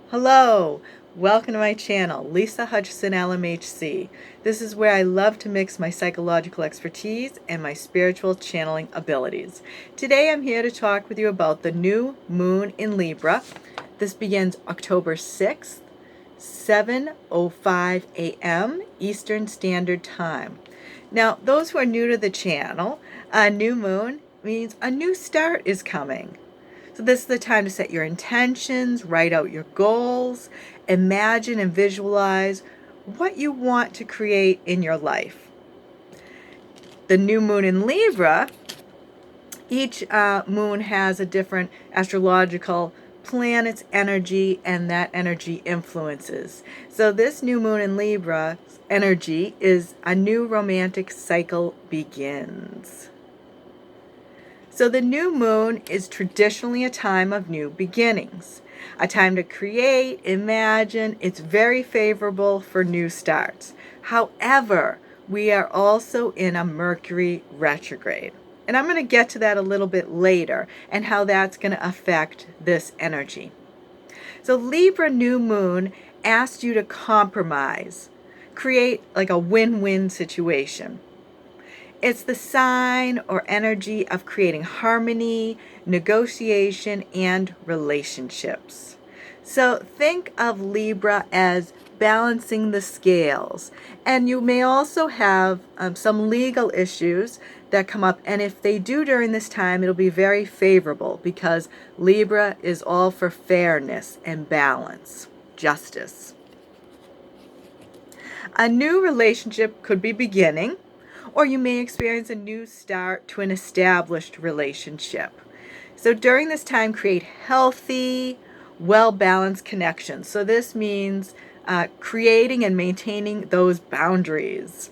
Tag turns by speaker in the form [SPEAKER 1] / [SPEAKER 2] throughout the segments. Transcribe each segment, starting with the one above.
[SPEAKER 1] Hello, welcome to my channel, Lisa Hutchison LMHC. This is where I love to mix my psychological expertise and my spiritual channeling abilities. Today I'm here to talk with you about the new moon in Libra. This begins October 6th, 7:05 a.m. Eastern Standard Time. Now, those who are new to the channel, a new moon means a new start is coming. So this is the time to set your intentions, write out your goals, imagine and visualize what you want to create in your life. The new moon in Libra, each moon has a different astrological planet's energy, and that energy influences. So this new moon in Libra energy is a new romantic cycle begins. So the new moon is traditionally a time of new beginnings, a time to create, imagine. It's very favorable for new starts. However, we are also in a Mercury retrograde. And I'm going to get to that a little bit later and how that's going to affect this energy. So Libra new moon asks you to compromise, create like a win-win situation. It's the sign or energy of creating harmony, negotiation, and relationships. So think of Libra as balancing the scales. And you may also have some legal issues that come up. And if they do during this time, it'll be very favorable because Libra is all for fairness and balance, justice. A new relationship could be beginning, or you may experience a new start to an established relationship. So during this time, create healthy, well-balanced connections. So this means creating and maintaining those boundaries.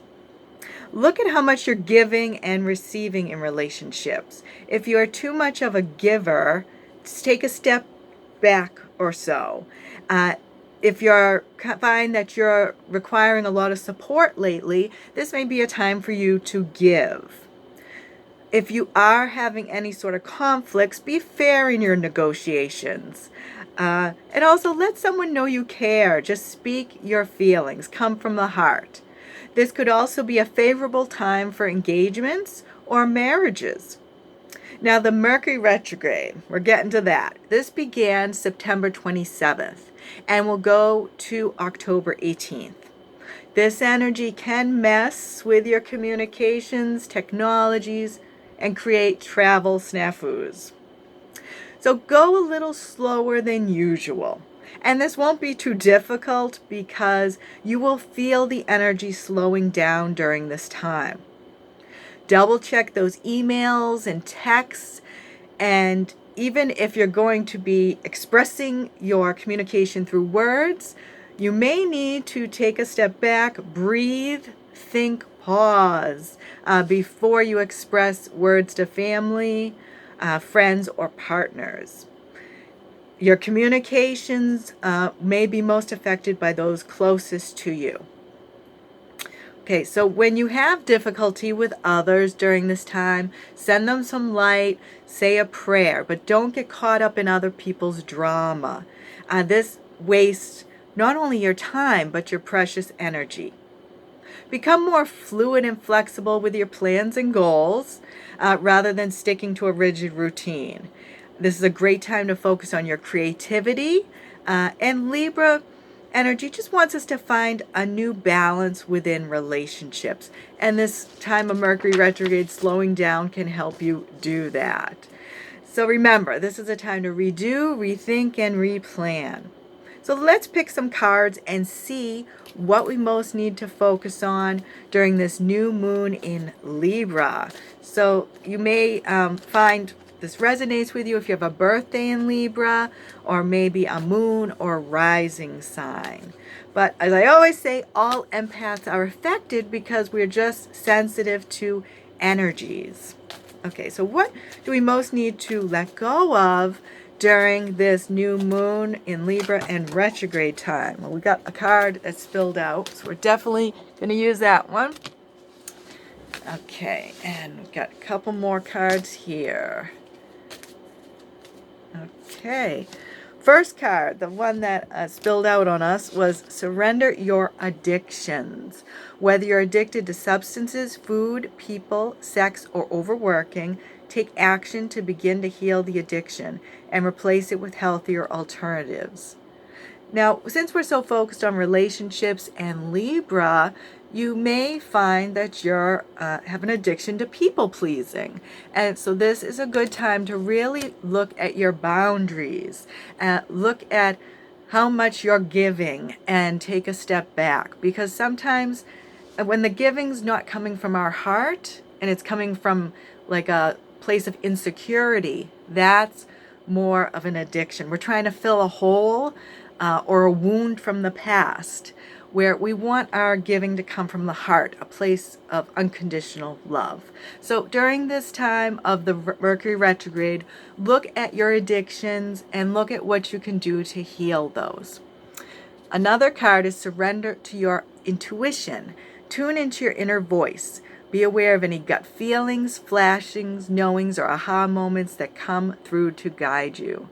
[SPEAKER 1] Look at how much you're giving and receiving in relationships. If you are too much of a giver, just take a step back or so. If you find that you're requiring a lot of support lately, this may be a time for you to give. If you are having any sort of conflicts, be fair in your negotiations. And also let someone know you care. Just speak your feelings. Come from the heart. This could also be a favorable time for engagements or marriages. Now, the Mercury retrograde, we're getting to that. This began September 27th and will go to October 18th. This energy can mess with your communications, technologies, and create travel snafus. So go a little slower than usual. And this won't be too difficult because you will feel the energy slowing down during this time. Double check those emails and texts, and even if you're going to be expressing your communication through words, you may need to take a step back, breathe, think, pause before you express words to family, friends, or partners. Your communications may be most affected by those closest to you. Okay, so when you have difficulty with others during this time, send them some light, say a prayer, but don't get caught up in other people's drama. This wastes not only your time, but your precious energy. Become more fluid and flexible with your plans and goals rather than sticking to a rigid routine. This is a great time to focus on your creativity, and Libra energy just wants us to find a new balance within relationships. And this time of Mercury retrograde slowing down can help you do that. So remember, this is a time to redo, rethink, and replan. So let's pick some cards and see what we most need to focus on during this new moon in Libra. So you may find this resonates with you if you have a birthday in Libra, or maybe a moon or rising sign. But as I always say, all empaths are affected because we're just sensitive to energies. Okay, so what do we most need to let go of during this new moon in Libra and retrograde time? Well, we got a card that spilled out, so we're definitely going to use that one. Okay, and we've got a couple more cards here. Okay, First card, the one that spilled out on us, was surrender your addictions. Whether you're addicted to substances, food, people, sex, or overworking, take action to begin to heal the addiction and replace it with healthier alternatives. Now, since we're so focused on relationships and Libra, you may find that you're have an addiction to people pleasing. And so this is a good time to really look at your boundaries, look at how much you're giving and take a step back. Because sometimes when the giving's not coming from our heart and it's coming from like a place of insecurity, that's more of an addiction. We're trying to fill a hole or a wound from the past, where we want our giving to come from the heart, a place of unconditional love. So during this time of the Mercury retrograde, look at your addictions and look at what you can do to heal those. Another card is surrender to your intuition. Tune into your inner voice. Be aware of any gut feelings, flashings, knowings, or aha moments that come through to guide you.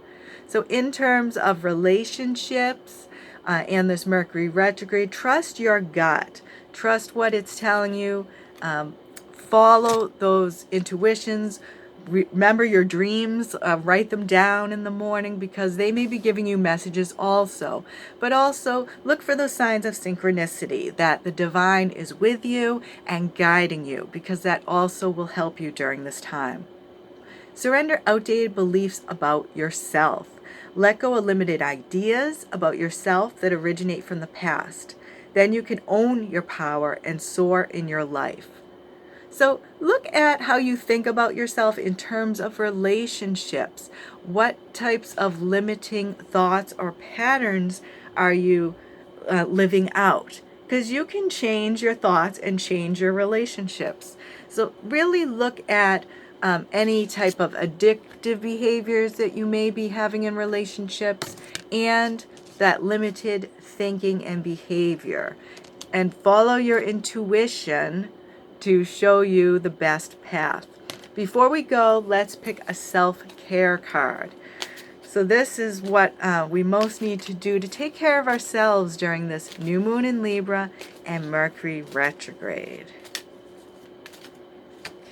[SPEAKER 1] So in terms of relationships and this Mercury retrograde, trust your gut. Trust what it's telling you. Follow those intuitions. Remember your dreams. Write them down in the morning because they may be giving you messages also. But also look for those signs of synchronicity, that the divine is with you and guiding you, because that also will help you during this time. Surrender outdated beliefs about yourself. Let go of limited ideas about yourself that originate from the past. Then you can own your power and soar in your life. So look at how you think about yourself in terms of relationships. What types of limiting thoughts or patterns are you living out? Because you can change your thoughts and change your relationships. So really look at any type of addictive behaviors that you may be having in relationships and that limited thinking and behavior. And follow your intuition to show you the best path. Before we go, let's pick a self-care card. So this is what we most need to do to take care of ourselves during this new moon in Libra and Mercury retrograde.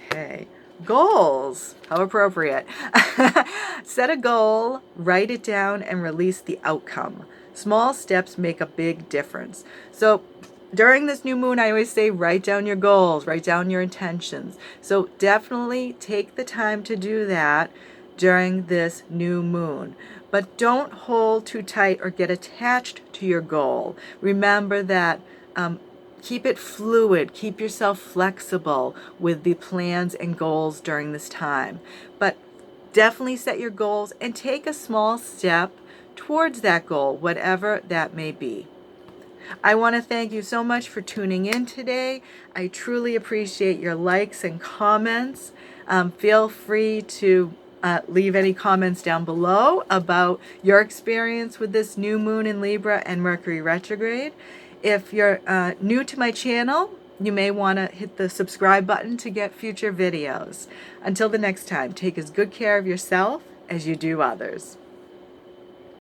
[SPEAKER 1] Okay. Goals. How appropriate. Set a goal, write it down, and release the outcome. Small steps make a big difference. So during this new moon, I always say write down your goals, write down your intentions. So definitely take the time to do that during this new moon. But don't hold too tight or get attached to your goal. Remember that keep it fluid. Keep yourself flexible with the plans and goals during this time. But definitely set your goals and take a small step towards that goal, whatever that may be. I want to thank you so much for tuning in today. I truly appreciate your likes and comments. Feel free to leave any comments down below about your experience with this new moon in Libra and Mercury retrograde. If you're new to my channel, you may want to hit the subscribe button to get future videos. Until the next time, take as good care of yourself as you do others.